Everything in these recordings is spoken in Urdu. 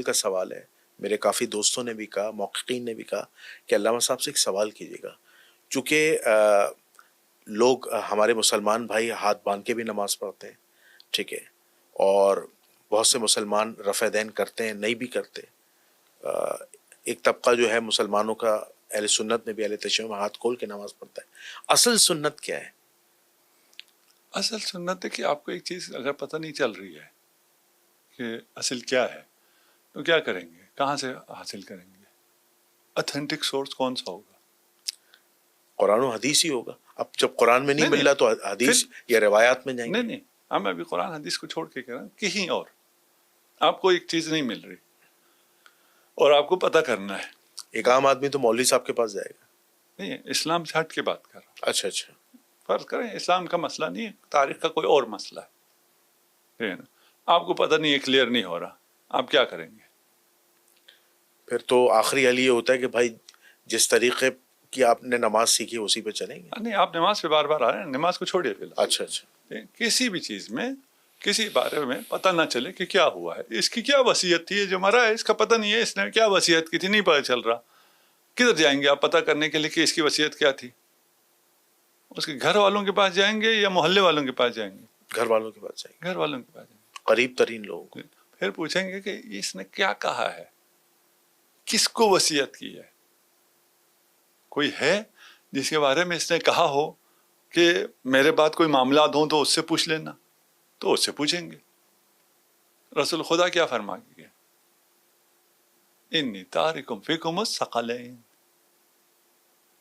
کا سوال ہے. میرے کافی دوستوں نے بھی کہا، محققین نے بھی کہا کہ علامہ صاحب سے ایک سوال کیجیے گا. چونکہ لوگ ہمارے مسلمان بھائی ہاتھ باندھ کے بھی نماز پڑھتے ہیں، ٹھیک ہے، اور بہت سے مسلمان رفع دین کرتے ہیں، نہیں بھی کرتے. ایک طبقہ جو ہے مسلمانوں کا اہل سنت میں بھی اہل تشیع میں ہاتھ کھول کے نماز پڑھتا ہے. اصل سنت کیا ہے؟ اصل سنت ہے کہ آپ کو ایک چیز اگر پتہ نہیں چل رہی ہے کہ اصل کیا ہے تو کیا کریں گے؟ کہاں سے حاصل کریں گے؟ اتھینٹک سورس کون سا ہوگا؟ قرآن و حدیث ہی ہوگا. اب جب قرآن میں نہیں مل نہیں، رہا تو حدیث یا روایات میں جائیں گے. نہیں، ہم ابھی قرآن حدیث کو چھوڑ کے کہہ رہے ہیں کہیں اور آپ کو ایک چیز نہیں مل رہی اور آپ کو پتہ کرنا ہے. ایک عام آدمی تو مولوی صاحب کے پاس جائے گا. نہیں، اسلام سے ہٹ کے بات کر رہا ہوں. اچھا اچھا. فرض کریں اسلام کا مسئلہ نہیں ہے، تاریخ کا کوئی اور مسئلہ ہے نا، آپ کو پتہ نہیں ہے، کلیئر نہیں ہو رہا، آپ کیا کریں گے؟ پھر تو آخری حل یہ ہوتا ہے کہ بھائی جس طریقے کی آپ نے نماز سیکھی اسی پہ چلیں گے. نہیں، آپ نماز پہ بار بار آ رہے ہیں، نماز کو چھوڑیے فی الحال. اچھا اچھا. کسی بھی چیز میں کسی بارے میں پتہ نہ چلے کہ کیا ہوا ہے، اس کی کیا وصیت تھی، جو مرا ہے اس کا پتہ نہیں ہے اس نے کیا وصیت کی تھی، نہیں پتہ چل رہا. کدھر جائیں گے آپ پتہ کرنے کے لیے کہ اس کی وصیت کیا تھی؟ اس کے گھر والوں کے پاس جائیں گے یا محلے والوں کے پاس جائیں گے؟ گھر والوں کے پاس جائیں گے، گھر والوں کے پاس جائیں گے. قریب ترین لوگوں کو. پھر پوچھیں گے کہ اس نے کیا کہا ہے، کس کو وصیت کی ہے. کوئی ہے جس کے بارے میں اس نے کہا ہو کہ میرے بعد کوئی معاملات ہوں تو اس سے پوچھ لینا، تو اس سے پوچھیں گے. رسول خدا کیا فرما گئے؟ انی تارکم فیکم الثقلین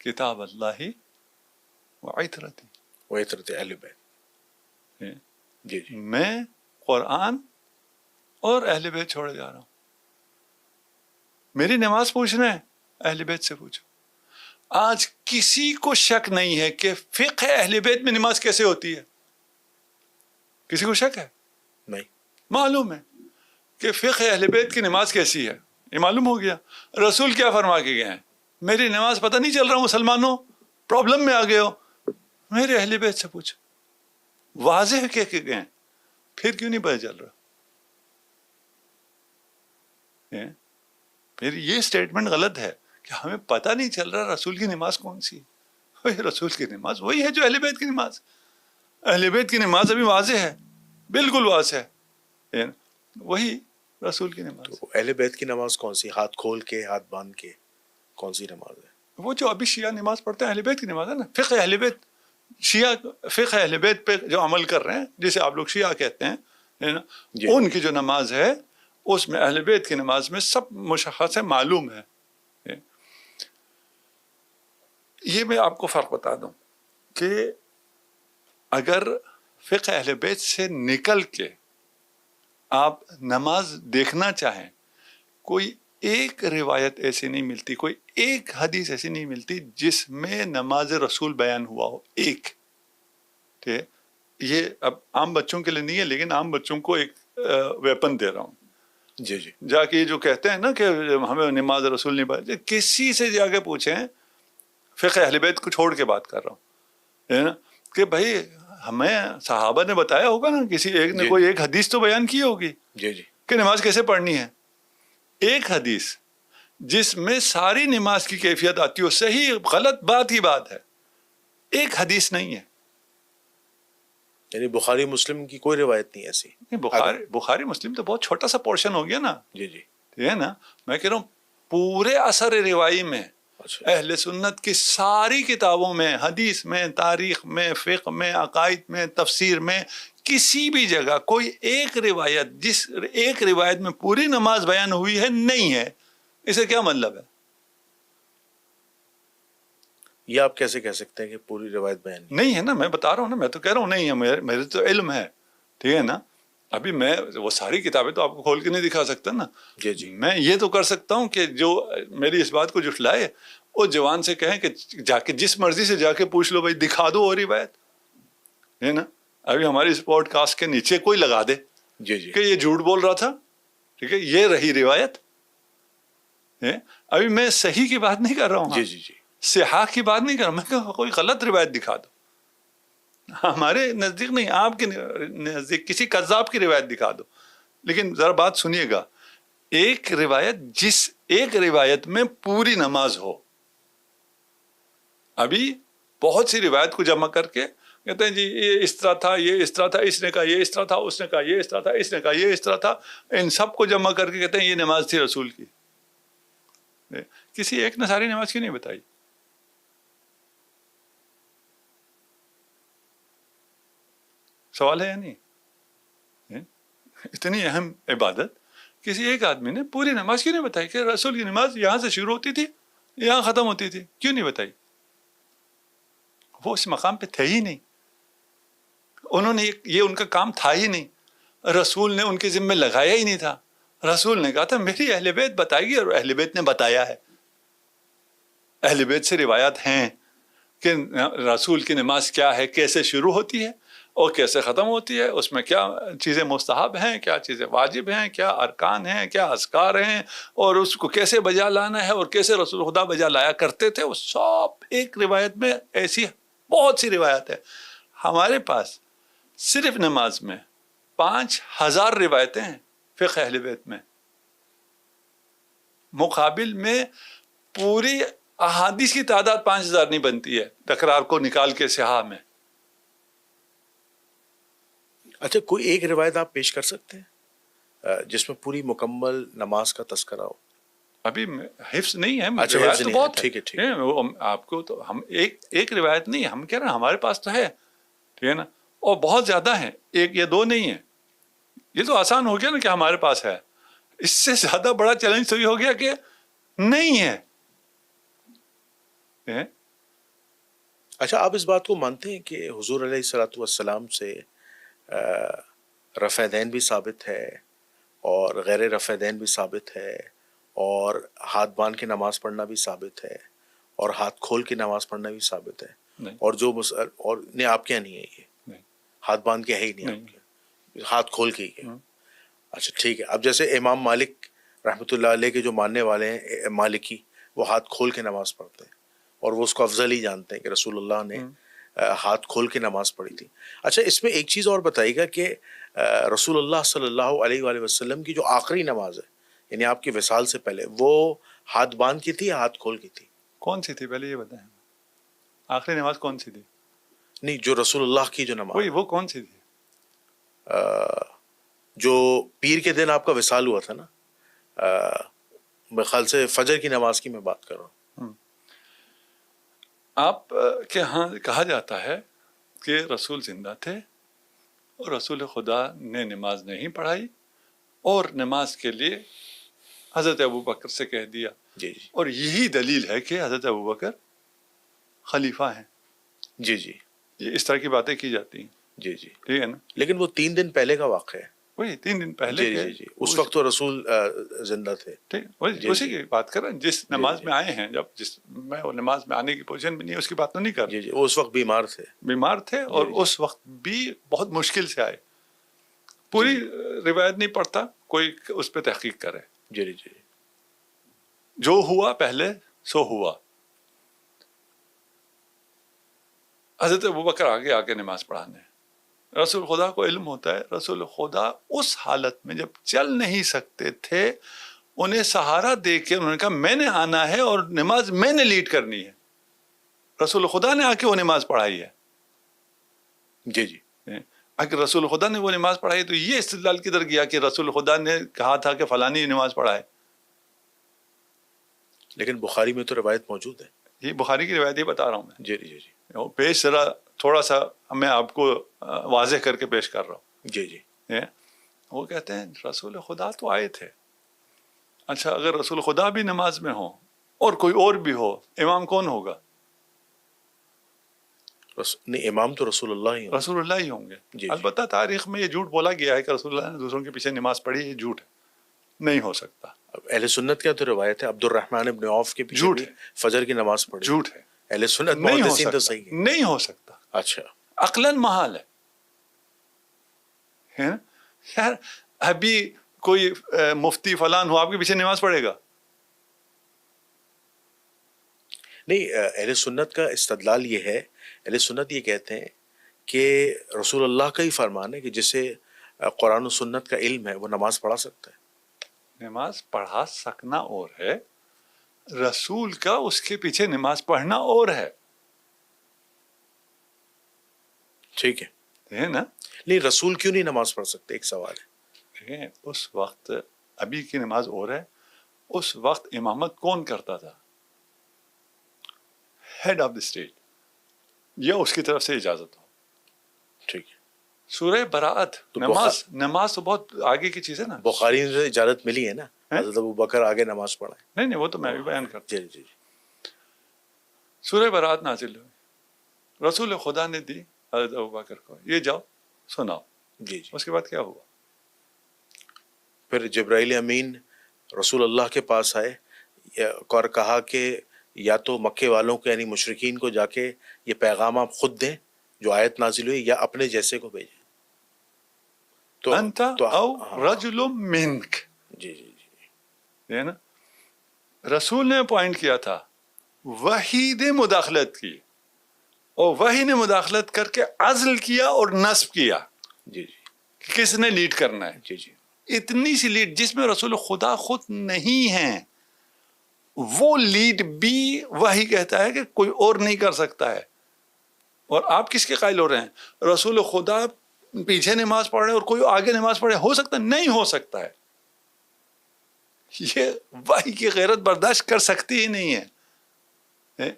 کتاب اللہ وعطرتی. وعطرت اہل بیت. جی جی. میں قرآن اور اہل بیت چھوڑے جا رہا ہوں. میری نماز پوچھنا ہے، اہل بیت سے پوچھو. آج کسی کو شک نہیں ہے کہ فقہ اہل بیت میں نماز کیسے ہوتی ہے. کسی کو شک ہے؟ نہیں. معلوم ہے کہ فقہ اہل بیت کی نماز کیسی ہے، یہ معلوم ہو گیا. رسول کیا فرما کے گئے ہیں؟ میری نماز پتہ نہیں چل رہا، مسلمانوں پرابلم میں آ گئے ہو، میرے اہل بیت سے پوچھو. واضح کہہ کے گئے، پھر کیوں نہیں پتہ چل رہا؟ پھر یہ سٹیٹمنٹ غلط ہے کہ ہمیں پتہ نہیں چل رہا رسول کی نماز کون سی ہے. رسول کی نماز وہی ہے جو اہل بیت کی نماز. اہل بیت کی نماز ابھی واضح ہے، بالکل واضح ہے، وہی رسول کی نماز. تو اہل بیت کی نماز کون سی؟ ہاتھ کھول کے، ہاتھ باندھ کے، کون سی نماز ہے؟ وہ جو ابھی شیعہ نماز پڑھتے ہیں اہل بیت کی نماز ہے نا. فقہ اہل بیت، شیعہ فقہ اہل بیت پہ جو عمل کر رہے ہیں جسے آپ لوگ شیعہ کہتے ہیں نا، ان کی جو نماز ہے اس میں اہل بیت کی نماز میں سب مشخص ہے، معلوم ہے. یہ میں آپ کو فرق بتا دوں کہ اگر فقہ اہل بیت سے نکل کے آپ نماز دیکھنا چاہیں، کوئی ایک روایت ایسی نہیں ملتی، کوئی ایک حدیث ایسی نہیں ملتی جس میں نماز رسول بیان ہوا ہو. ایک یہ اب عام بچوں کے لیے نہیں ہے، لیکن عام بچوں کو ایک ویپن دے رہا ہوں. جی جی. جا کے جو کہتے ہیں نا کہ ہمیں نماز رسول نہیں پڑھی، کسی سے جا کے پوچھیں، فقہ اہل بیت کو چھوڑ کے بات کر رہا ہوں، ہے نا، کہ بھائی ہمیں صحابہ نے بتایا ہوگا نا، کسی ایک نے کوئی ایک حدیث تو بیان کی ہوگی جی جی کہ نماز کیسے پڑھنی ہے. ایک حدیث جس میں ساری نماز کی کیفیت آتی ہو، صحیح غلط بات ہی بات ہے، ایک حدیث نہیں ہے. یعنی بخاری مسلم کی کوئی روایت نہیں ایسی؟ بخاری مسلم تو بہت چھوٹا سا پورشن ہو گیا نا. جی جی. ہے نا، میں کہہ رہا ہوں پورے اثر روائی میں اہل سنت کی ساری کتابوں میں، حدیث میں، تاریخ میں، فقہ میں، عقائد میں، تفسیر میں، کسی بھی جگہ کوئی ایک روایت، جس ایک روایت میں پوری نماز بیان ہوئی ہے، نہیں ہے. اسے کیا مطلب ہے؟ یہ آپ کیسے کہہ سکتے ہیں کہ پوری روایت بیان نہیں ہے نا؟ میں بتا رہا ہوں نا، میں تو کہہ رہا ہوں نہیں ہے، میرے تو علم ہے، ٹھیک ہے نا. ابھی میں وہ ساری کتابیں تو آپ کو کھول کے نہیں دکھا سکتا نا. جی جی. میں یہ تو کر سکتا ہوں کہ جو میری اس بات کو جھٹلائے وہ جوان سے کہیں کہ جا کے جس مرضی سے جا کے پوچھ لو، بھائی دکھا دو وہ روایت، ہے نا. ابھی ہماری اس پوڈ کاسٹ کے نیچے کوئی لگا دے جی جی کہ یہ جھوٹ بول رہا تھا، ٹھیک ہے، یہ رہی روایت. ابھی میں صحیح کی بات نہیں کر رہا ہوں، جی جی جی، صحاح کی بات نہیں کر رہا ہوں، میں کہ کوئی غلط روایت دکھا دو. ہمارے نزدیک نہیں، آپ کے نزدیک کسی قذاب کی روایت دکھا دو. لیکن ذرا بات سنیے گا، ایک روایت، جس ایک روایت میں پوری نماز ہو. ابھی بہت سی روایت کو جمع کر کے کہتے ہیں جی یہ اس طرح تھا، یہ اس طرح تھا، اس نے کہا یہ اس طرح تھا، اس نے کہا یہ اس طرح تھا، اس نے کہا یہ اس طرح تھا. ان سب کو جمع کر کے کہتے ہیں یہ نماز تھی رسول کی. کسی ایک نے ساری نماز کیوں نہیں بتائی؟ سوال ہے یا نہیں؟ اتنی اہم عبادت کسی ایک آدمی نے پوری نماز کیوں نہیں بتائی کہ رسول کی نماز یہاں سے شروع ہوتی تھی یہاں ختم ہوتی تھی؟ کیوں نہیں بتائی؟ وہ اس مقام پہ تھے ہی نہیں، انہوں نے یہ ان کا کام تھا ہی نہیں، رسول نے ان کے ذمہ لگایا ہی نہیں تھا. رسول نے کہا تھا میری اہل بیت بتائے گی، اور اہل بیت نے بتایا ہے. اہل بیت سے روایات ہیں کہ رسول کی نماز کیا ہے، کیسے شروع ہوتی ہے اور کیسے ختم ہوتی ہے، اس میں کیا چیزیں مستحب ہیں، کیا چیزیں واجب ہیں، کیا ارکان ہیں، کیا اذکار ہیں، اور اس کو کیسے بجا لانا ہے اور کیسے رسول خدا بجا لایا کرتے تھے. وہ سب ایک روایت میں ایسی بہت سی روایت ہے. ہمارے پاس صرف نماز میں 5000 روایتیں ہیں فقہ اہل بیت میں، مقابل میں پوری احادیث کی تعداد 5000 نہیں بنتی ہے تکرار کو نکال کے صحاح میں. اچھا، کوئی ایک روایت آپ پیش کر سکتے ہیں جس میں پوری مکمل نماز کا تذکرہ ہو؟ ابھی حفظ نہیں ہے، اچھا، روایت حفظ تو نہیں ہے. بہت ٹھیک ہے، ٹھیک ہے. وہ آپ کو تو ہم ایک روایت نہیں، ہم کہہ رہے ہیں ہمارے پاس تو ہے، ٹھیک ہے نا، اور بہت زیادہ ہیں، ایک یا دو نہیں ہیں. یہ تو آسان ہو گیا نا کہ ہمارے پاس ہے. اس سے زیادہ بڑا چیلنج تو یہ ہو گیا کہ نہیں ہے. اچھا، آپ اس بات کو مانتے ہیں کہ حضور علیہ الصلوۃ والسلام سے رفع دین بھی ثابت ہے اور غیر رفع دین بھی ثابت ہے، اور ہاتھ باندھ کے نماز پڑھنا بھی ثابت ہے، اور ہاتھ کھول کے نماز پڑھنا بھی ثابت ہے؟ نہیں اور جو اور نہیں، آپ کیا نہیں ہے یہ نہیں ہاتھ باندھ کے ہے ہی نہیں، آپ کے ہاتھ کھول کے ہی ہے. اچھا ٹھیک ہے. اب جیسے امام مالک رحمۃ اللہ علیہ کے جو ماننے والے ہیں مالکی، وہ ہاتھ کھول کے نماز پڑھتے ہیں اور وہ اس کو افضل ہی جانتے ہیں کہ رسول اللہ نے ہاتھ کھول کے نماز پڑھی تھی. اچھا، اس میں ایک چیز اور بتائیے گا کہ رسول اللہ صلی اللہ علیہ وآلہ وسلم کی جو آخری نماز ہے، یعنی آپ کی وصال سے پہلے، وہ ہاتھ باندھ کی تھی یا ہاتھ کھول کی تھی؟ کون سی تھی پہلے یہ بتائیں، آخری نماز کون سی تھی؟ نہیں، جو رسول اللہ کی جو نماز، وہ کون سی تھی؟ جو پیر کے دن آپ کا وصال ہوا تھا نا، میرے خیال سے فجر کی نماز کی میں بات کر رہا ہوں. آپ کے ہاں کہا جاتا ہے کہ رسول زندہ تھے اور رسول خدا نے نماز نہیں پڑھائی، اور نماز کے لیے حضرت ابوبکر سے کہہ دیا. جی جی اور یہی دلیل ہے کہ حضرت ابوبکر خلیفہ ہیں. جی جی یہ اس طرح کی باتیں کی جاتی ہیں، جی جی. ٹھیک ہے نا. لیکن وہ 3 دن پہلے کا واقعہ ہے. وہی 3 دن پہلے جی کے جی جی اس وقت تو رسول زندہ تھے. جی اسی جی کی بات کر رہے ہیں، جس نماز میں آئے ہیں. جب میں وہ نماز میں آنے کی پوزیشن میں نہیں، اس کی بات تو نہیں کر رہا. جی جی وہ اس وقت بیمار تھے. بیمار تھے، اور اس وقت بھی بہت مشکل سے آئے. پوری روایت نہیں پڑھتا، کوئی اس پہ تحقیق کرے. جی جی جو ہوا پہلے سو ہوا. حضرت ابوبکر آگے نماز پڑھانے. رسول خدا کو علم ہوتا ہے، رسول خدا اس حالت میں جب چل نہیں سکتے تھے، انہیں سہارا دے کے انہوں نے کہا میں نے آنا ہے اور نماز میں نے لیڈ کرنی ہے. رسول خدا نے آ کے وہ نماز پڑھائی ہے. جی جی. اگر رسول خدا نے وہ نماز پڑھائی تو یہ استدلال کدھر گیا کہ رسول خدا نے کہا تھا کہ فلانی نماز پڑھائے؟ لیکن بخاری میں تو روایت موجود ہے. یہ بخاری کی روایت ہی بتا رہا ہوں میں. جی جی جی. پیش ذرا تھوڑا سا میں آپ کو واضح کر کے پیش کر رہا ہوں. جی جی. وہ کہتے ہیں رسول خدا تو آئے تھے. اچھا، اگر رسول خدا بھی نماز میں ہو اور کوئی اور بھی ہو، امام کون ہوگا؟ نہیں، امام تو رسول اللہ ہی ہوں. رسول اللہ ہی ہوں گے. جی. البتہ تاریخ میں یہ جھوٹ بولا گیا ہے کہ رسول اللہ نے دوسروں کے پیچھے نماز پڑھی. یہ جھوٹ ہے، نہیں ہو سکتا. اہل سنت کا تو روایت ہے عبد الرحمن ابن عوف کے پیچھے بھی فجر کی نماز پڑھی. جھوٹ ہے. اہل سنت نہیں ہو محدثین تو سکتا. صحیح ہے. نہیں ہو سکتا. اچھا، عقلاً محال ہے. یار ابھی کوئی مفتی فلان ہو آپ کے پیچھے نماز پڑھے گا؟ نہیں. اہل سنت کا استدلال یہ ہے، اہل سنت یہ کہتے ہیں کہ رسول اللہ کا ہی فرمان ہے کہ جسے قرآن و سنت کا علم ہے وہ نماز پڑھا سکتا ہے. نماز پڑھا سکنا اور ہے، رسول کا اس کے پیچھے نماز پڑھنا اور ہے. ٹھیک ہے نا؟ نہیں رسول کیوں نہیں نماز پڑھ سکتے؟ ایک سوال ہے. اس وقت ابھی کی نماز اور ہے. اس وقت امامت کون کرتا تھا؟ ہیڈ آف دی اسٹیٹ، یا اس کی طرف سے اجازت ہو. ٹھیک ہے. سورہ براءت، نماز تو بہت آگے کی چیز ہے نا. بخاری سے اجازت ملی ہے نا حضرت ابوبکر آگے نماز پڑھائے. نہیں وہ تو میں بھی بیان کرتا ہوں. جی. سورہ براءت نازل ہوئی، رسول خدا نے دی حضرت ابوبکر کو، یہ جاؤ سناؤ. جی. اس کے بعد کیا ہوا؟ پھر جبرائیل امین رسول اللہ کے پاس آئے اور کہا کہ یا تو مکے والوں کو یعنی مشرکین کو جا کے یہ پیغام آپ خود دیں جو آیت نازل ہوئی، یا اپنے جیسے کو بھیجیں. انت او رجل منک. جی. ہے نا؟ رسول نے پوائنٹ کیا تھا، وحی نے مداخلت کی، اور وحی نے مداخلت کر کے عزل کیا اور نصب کیا. جی. کس نے لیڈ کرنا ہے؟ جی. اتنی سی لیڈ جس میں رسول خدا خود نہیں ہیں، وہ لیڈ بھی وحی کہتا ہے کہ کوئی اور نہیں کر سکتا ہے. اور آپ کس کے قائل ہو رہے ہیں؟ رسول خدا پیچھے نماز پڑھ رہے اور کوئی آگے نماز پڑھے، ہو سکتا نہیں ہو سکتا ہے. یہ وحی کی غیرت برداشت کر سکتی ہی نہیں ہے.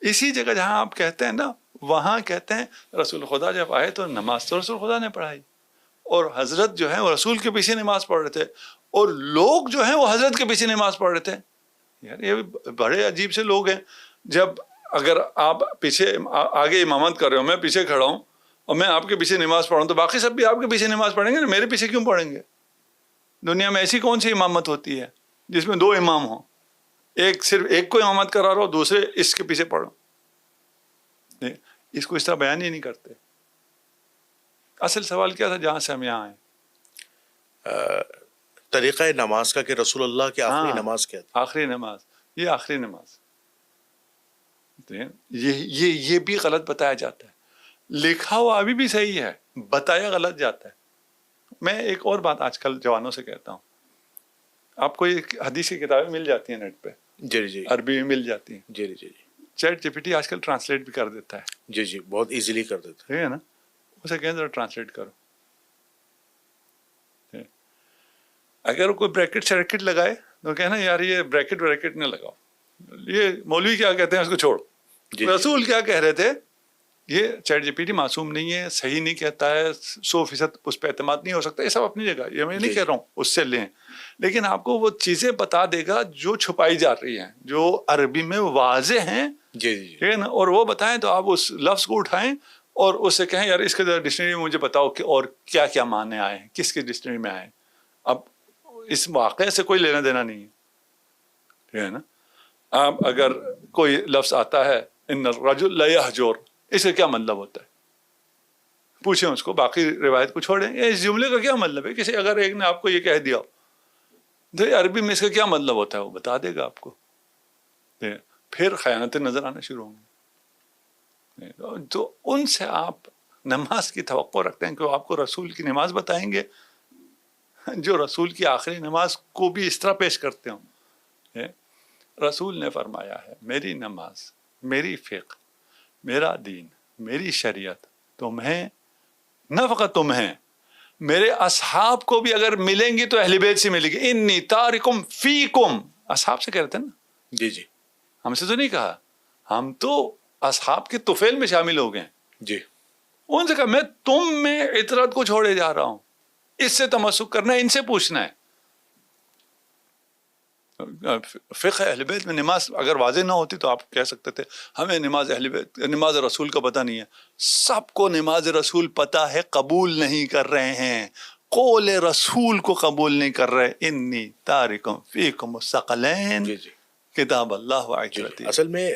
اسی جگہ جہاں آپ کہتے ہیں نا، وہاں کہتے ہیں رسول خدا جب آئے تو نماز تو رسول خدا نے پڑھائی، اور حضرت جو ہیں وہ رسول کے پیچھے نماز پڑھ رہے تھے، اور لوگ جو ہیں وہ حضرت کے پیچھے نماز پڑھ رہے تھے. یار یہ بڑے عجیب سے لوگ ہیں. جب اگر آپ پیچھے آگے امامت کر رہے ہو، میں پیچھے کھڑا ہوں اور میں آپ کے پیچھے نماز پڑھوں، تو باقی سب بھی آپ کے پیچھے نماز پڑھیں گے، میرے پیچھے کیوں پڑھیں گے؟ دنیا میں ایسی کون سی امامت ہوتی ہے جس میں دو امام ہوں؟ ایک صرف ایک کو امامت کرا رہا ہو، دوسرے اس کے پیچھے پڑھو. اس کو اس طرح بیان ہی نہیں کرتے. اصل سوال کیا تھا جہاں سے ہم یہاں آئے؟ طریقہ نماز کا کہ رسول اللہ کی آخری نماز کیا تھی؟ آخری نماز، یہ آخری نماز. یہ بھی غلط بتایا جاتا ہے. لکھا ہوا ابھی بھی صحیح ہے، بتایا غلط جاتا ہے. میں ایک اور بات آج کل جوانوں سے کہتا ہوں، آپ کو یہ حدیث کی کتابیں مل جاتی ہیں نیٹ پہ. جی. عربی میں مل جاتی ہیں. جی. چیٹ جی پی ٹی آج کل ٹرانسلیٹ بھی کر دیتا ہے. جی بہت ایزیلی کر دیتا ہے نا؟ اسے کہیں ذرا ٹرانسلیٹ کرو. اگر کوئی بریکٹ شریکٹ لگائے تو کہنا یار یہ بریکٹ نہ لگاؤ، یہ مولوی کیا کہتے ہیں اس کو چھوڑ. رسول کیا کہہ رہے تھے؟ یہ چیٹ جی پی ٹی معصوم نہیں ہے، صحیح نہیں کہتا ہے، 100% اس پہ اعتماد نہیں ہو سکتا. یہ سب اپنی جگہ، یہ میں نہیں کہہ رہا ہوں اس سے لیں، لیکن آپ کو وہ چیزیں بتا دے گا جو چھپائی جا رہی ہیں، جو عربی میں واضح ہیں. جی. ٹھیک ہے نا؟ اور وہ بتائیں تو آپ اس لفظ کو اٹھائیں اور اس سے کہیں یار اس کے ڈکشنری میں مجھے بتاؤ کہ اور کیا کیا معنی آئے ہیں، کس کے ڈکشنری میں آئے. اب اس واقعے سے کوئی لینا دینا نہیں ہے. ٹھیک ہے نا؟ آپ اگر کوئی لفظ آتا ہے ان الرجل لا یہجر، اس کا کیا مطلب ہوتا ہے؟ پوچھیں اس کو، باقی روایت کو چھوڑیں. اس جملے کا کیا مطلب ہے؟ کسی اگر ایک نے آپ کو یہ کہہ دیا تو عربی میں اس کا کیا مطلب ہوتا ہے، وہ بتا دے گا آپ کو. پھر خیانتیں نظر آنا شروع ہوں گی. تو ان سے آپ نماز کی توقع رکھتے ہیں کہ وہ آپ کو رسول کی نماز بتائیں گے، جو رسول کی آخری نماز کو بھی اس طرح پیش کرتے ہوں. رسول نے فرمایا ہے میری نماز، میری فقہ، میرا دین، میری شریعت تمہیں، نہ فقط تمہیں، میرے اصحاب کو بھی اگر ملیں گی تو اہل بیت سے ملے گی. انی تارکم فیکم، اصحاب سے کہہ رہے تھے نا. جی. ہم سے تو نہیں کہا، ہم تو اصحاب کے طفیل میں شامل ہو گئے. جی. ان سے کہا میں تم میں عطرت کو چھوڑے جا رہا ہوں، اس سے تمسک کرنا ہے، ان سے پوچھنا ہے. فقہ اہل بیت میں نماز اگر واضح نہ ہوتی تو آپ کہہ سکتے تھے ہمیں نماز اہل بیت، نماز رسول کا پتہ نہیں ہے. سب کو نماز رسول پتہ ہے، قبول نہیں کر رہے ہیں، قول رسول کو قبول نہیں کر رہے. انی تارکم فیکم الثقلین، کتاب اللہ و عترتی. اصل میں